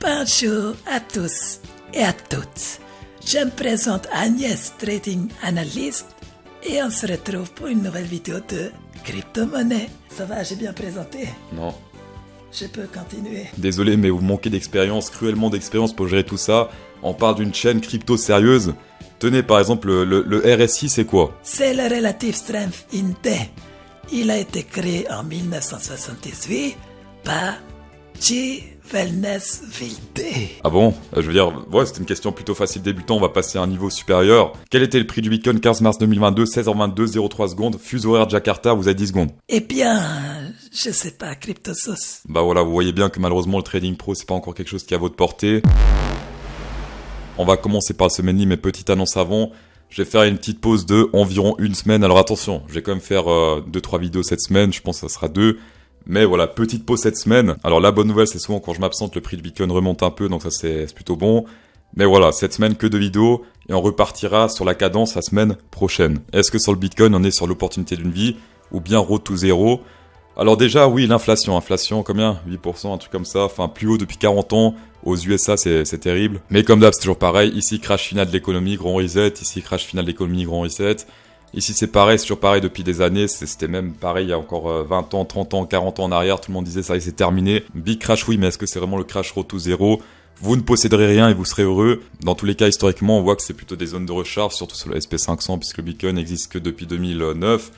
Bonjour à tous et à toutes. Je me présente Agnès Trading Analyst et on se retrouve pour une nouvelle vidéo de crypto-monnaie. Ça va, j'ai bien présenté? Non. Je peux continuer. Désolé, mais vous manquez d'expérience, cruellement d'expérience pour gérer tout ça. On parle d'une chaîne crypto sérieuse. Tenez, par exemple, le RSI, c'est quoi? C'est le Relative Strength Index. Il a été créé en 1978 par G. Wellness VD. Ah bon? Je veux dire, ouais, c'était une question plutôt facile débutant, on va passer à un niveau supérieur. Quel était le prix du Bitcoin 15 mars 2022, 16h22, 03 secondes, fuseau horaire Jakarta, vous avez 10 secondes. Eh bien, je sais pas, CryptoSauce. Bah voilà, vous voyez bien que malheureusement le trading pro, c'est pas encore quelque chose qui est à votre portée. On va commencer par le semaine, mais petite annonce avant. Je vais faire une petite pause de environ une semaine. Alors attention, je vais quand même faire 2-3 vidéos cette semaine, je pense que ça sera 2. Mais voilà, petite pause cette semaine. Alors la bonne nouvelle, c'est souvent quand je m'absente, le prix du Bitcoin remonte un peu, donc ça c'est plutôt bon. Mais voilà, cette semaine que 2 vidéos, et on repartira sur la cadence la semaine prochaine. Est-ce que sur le Bitcoin, on est sur l'opportunité d'une vie, ou bien road to zéro? Alors déjà, oui, l'inflation. Inflation, combien? 8%, un truc comme ça. Enfin, plus haut depuis 40 ans. Aux USA, c'est terrible. Mais comme d'hab, c'est toujours pareil. Ici, crash final de l'économie, grand reset. Ici, crash final de l'économie, grand reset. Ici, c'est pareil, c'est toujours pareil depuis des années. C'était même pareil il y a encore 20 ans, 30 ans, 40 ans en arrière. Tout le monde disait ça y est, c'est terminé. Big crash, oui, mais est-ce que c'est vraiment le crash road to zéro? Vous ne posséderez rien et vous serez heureux. Dans tous les cas, historiquement, on voit que c'est plutôt des zones de recharge, surtout sur le SP500, puisque le Bitcoin n'existe que depuis 2009.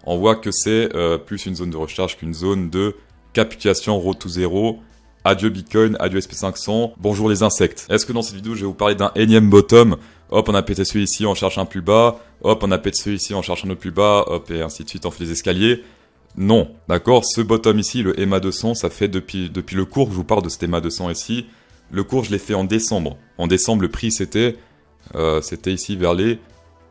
On voit que c'est plus une zone de recharge qu'une zone de capitulation road to zéro. Adieu Bitcoin, adieu SP500, bonjour les insectes. Est-ce que dans cette vidéo, je vais vous parler d'un énième bottom? Hop, on a pété celui ici, on cherche un plus bas. Hop, on a pété celui ici, on cherche un autre plus bas. Hop, et ainsi de suite, on fait des escaliers. Non, d'accord, ce bottom ici, le EMA 200, ça fait depuis le cours, je vous parle de cet EMA 200 ici. Le cours, je l'ai fait en décembre. En décembre, le prix, c'était ici vers les...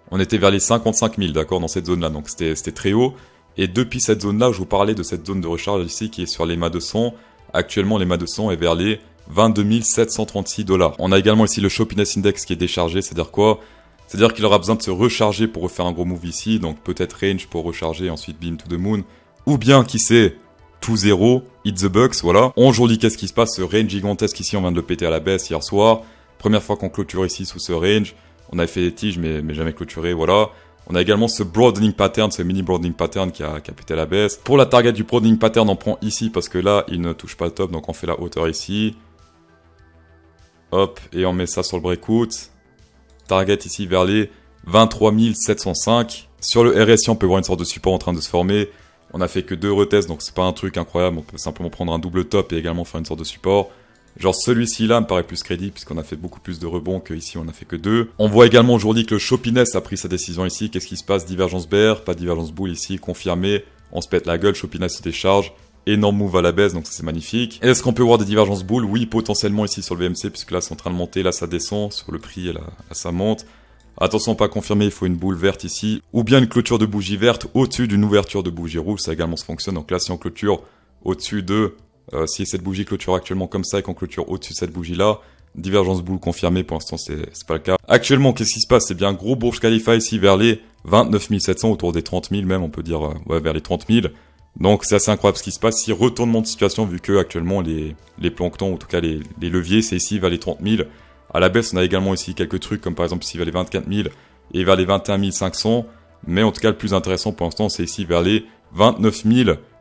On était vers les 55 000, d'accord, dans cette zone-là, donc c'était très haut. Et depuis cette zone-là, je vous parlais de cette zone de recharge ici, qui est sur l'EMA 200. Actuellement, l'EMA 200 est vers les 22 736 $. On a également ici le Shoppiness Index qui est déchargé, c'est-à-dire quoi? C'est-à-dire qu'il aura besoin de se recharger pour refaire un gros move ici, donc peut-être range pour recharger, ensuite beam to the moon. Ou bien, qui sait, to zero, hit the bucks, voilà. Aujourd'hui, qu'est-ce qui se passe? Ce range gigantesque ici, on vient de le péter à la baisse hier soir. Première fois qu'on clôture ici sous ce range. On avait fait des tiges, mais jamais clôturé, voilà. On a également ce broadening pattern, ce mini broadening pattern qui a pété à la baisse. Pour la target du broadening pattern, on prend ici parce que là, il ne touche pas le top, donc on fait la hauteur ici. Hop, et on met ça sur le breakout. Target ici vers les 23 705. Sur le RSI, on peut voir une sorte de support en train de se former. On a fait que 2 retests, donc c'est pas un truc incroyable. On peut simplement prendre un double top et également faire une sorte de support. Genre celui-ci là me paraît plus crédible puisqu'on a fait beaucoup plus de rebonds qu'ici on a fait que 2. On voit également aujourd'hui que le Shoppiness a pris sa décision ici. Qu'est-ce qui se passe? Divergence bear, pas divergence bull ici, confirmé. On se pète la gueule, Shoppiness se décharge. Énorme move à la baisse, donc ça c'est magnifique. Est-ce qu'on peut voir des divergences bull? Oui, potentiellement ici sur le VMC puisque là c'est en train de monter, là ça descend. Sur le prix, là ça monte. Attention, pas confirmé, il faut une boule verte ici. Ou bien une clôture de bougie verte au-dessus d'une ouverture de bougie rouge, ça également se fonctionne. Donc là si on clôture au-dessus de... si cette bougie clôture actuellement comme ça et qu'on clôture au-dessus de cette bougie-là, divergence boule confirmée, pour l'instant c'est pas le cas. Actuellement, qu'est-ce qui se passe? C'est bien un gros Burj Khalifa ici vers les 29 700, autour des 30 000 même, on peut dire, ouais, vers les 30 000. Donc c'est assez incroyable ce qui se passe. Si retournement de situation, vu que actuellement les planctons, ou en tout cas les leviers, c'est ici vers les 30 000. À la baisse, on a également ici quelques trucs, comme par exemple ici vers les 24 000 et vers les 21 500. Mais en tout cas, le plus intéressant pour l'instant, c'est ici vers les 29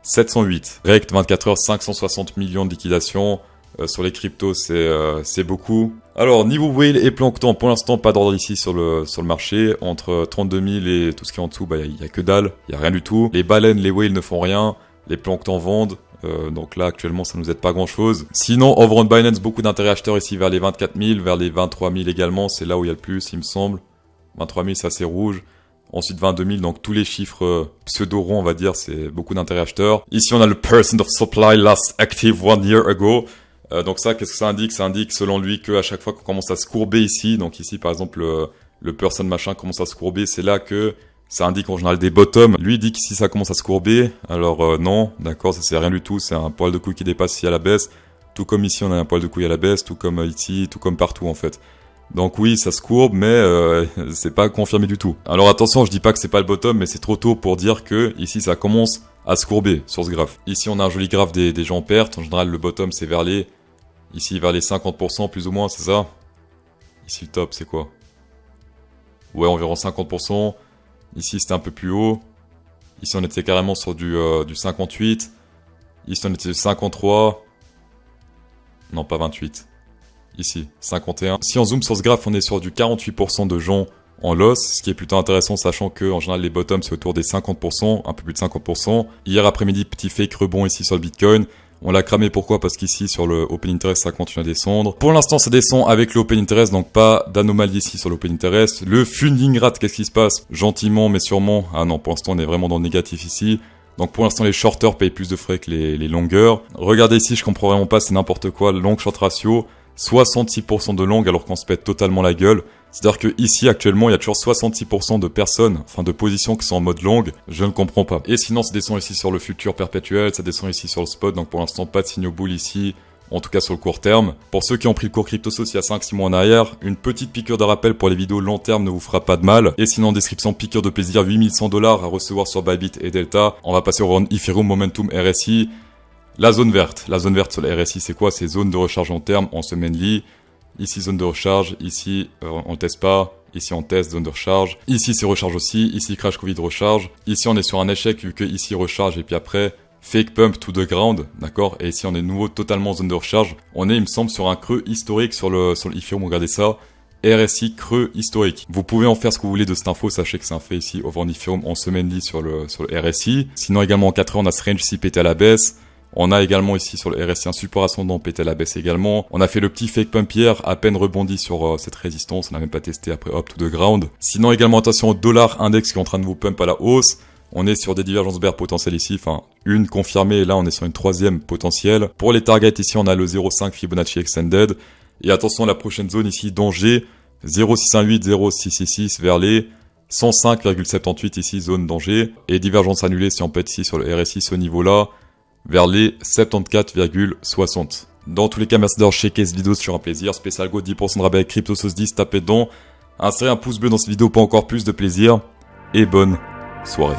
708. Rect 24 heures, 560 millions de liquidations. Sur les cryptos, c'est beaucoup. Alors, niveau whale et plancton, pour l'instant, pas d'ordre ici sur le marché. Entre 32 000 et tout ce qui est en dessous, bah, il y a que dalle. Il y a rien du tout. Les baleines, les whales ne font rien. Les planctons vendent. Donc là, actuellement, ça nous aide pas grand chose. Sinon, over on Binance, beaucoup d'intérêt acheteurs ici vers les 24 000, vers les 23 000 également. C'est là où il y a le plus, il me semble. 23 000, ça c'est rouge. Ensuite 22 000, donc tous les chiffres pseudo-ronds, on va dire, c'est beaucoup d'intérêt acheteurs. Ici, on a le percent of supply last active 1 year ago. Donc ça, qu'est-ce que ça indique? Ça indique, selon lui, qu'à chaque fois qu'on commence à se courber ici, donc ici, par exemple, le person machin commence à se courber, c'est là que ça indique en général des bottoms. Lui, il dit qu'ici, ça commence à se courber. Alors non, d'accord, ça c'est rien du tout. C'est un poil de couille qui dépasse ici à la baisse. Tout comme ici, on a un poil de couille à la baisse, tout comme ici, tout comme partout, en fait. Donc oui, ça se courbe, mais c'est pas confirmé du tout. Alors attention, je dis pas que c'est pas le bottom, mais c'est trop tôt pour dire que ici ça commence à se courber sur ce graphe. Ici on a un joli graphe des gens en perte. En général, le bottom c'est vers les Ici vers les 50% plus ou moins, c'est ça? Ici le top c'est quoi? Ouais, environ 50%. Ici c'était un peu plus haut. Ici on était carrément sur du 58. Ici on était 53. Non, pas 28. Ici, 51. Si on zoome sur ce graphe, on est sur du 48% de gens en loss, ce qui est plutôt intéressant, sachant que en général les bottoms c'est autour des 50%, un peu plus de 50%. Hier après-midi, petit fake rebond ici sur le Bitcoin. On l'a cramé, pourquoi? Parce qu'ici sur le Open Interest ça continue à descendre. Pour l'instant ça descend avec le Open Interest, donc pas d'anomalie ici sur l'Open Interest. Le funding rate, qu'est-ce qui se passe? Gentiment mais sûrement. Ah non, pour l'instant on est vraiment dans le négatif ici. Donc pour l'instant les shorters payent plus de frais que les longers. Regardez ici, je comprends vraiment pas, c'est n'importe quoi, le long short ratio. 66% de long alors qu'on se pète totalement la gueule. C'est-à-dire que ici actuellement il y a toujours 66% de personnes, enfin de positions qui sont en mode long, je ne comprends pas. Et sinon ça descend ici sur le futur perpétuel, ça descend ici sur le spot, donc pour l'instant pas de signaux bull ici, en tout cas sur le court terme. Pour ceux qui ont pris le cours CryptoSauce il y a 5-6 mois en arrière, une petite piqûre de rappel pour les vidéos long terme ne vous fera pas de mal. Et sinon en description, piqûre de plaisir, 8100$ à recevoir sur Bybit et Delta. On va passer au round Ethereum Momentum RSI. La zone verte sur la RSI c'est quoi? C'est zone de recharge long terme en semaine-ly. Ici zone de recharge, ici on teste pas, ici on teste zone de recharge. Ici c'est recharge aussi, ici crash Covid recharge. Ici on est sur un échec vu que ici recharge et puis après fake pump to the ground, d'accord? Et ici on est de nouveau totalement en zone de recharge. On est il me semble sur un creux historique sur le Ethereum, regardez ça. RSI creux historique. Vous pouvez en faire ce que vous voulez de cette info, sachez que c'est un fait ici over on Ethereum en semaine-ly sur le RSI. Sinon également en 4 heures on a ce range ici pété à la baisse. On a également ici sur le RSI un support ascendant pété à la baisse également. On a fait le petit fake pump hier, à peine rebondi sur cette résistance, on n'a même pas testé après hop to the ground. Sinon également attention au dollar index qui est en train de vous pump à la hausse. On est sur des divergences bear potentielles ici, enfin une confirmée et là on est sur une troisième potentielle. Pour les targets ici on a le 0,5 Fibonacci extended. Et attention la prochaine zone ici danger 0,618, 0,666 vers les 105,78 ici zone danger. Et divergence annulée si on pète ici sur le RSI ce niveau là vers les 74,60. Dans tous les cas, merci d'avoir checké cette vidéo, c'est toujours un plaisir. Spécial go 10% de rabais avec CryptoSauce 10, tapez dedans. Insérez un pouce bleu dans cette vidéo pour encore plus de plaisir. Et bonne soirée.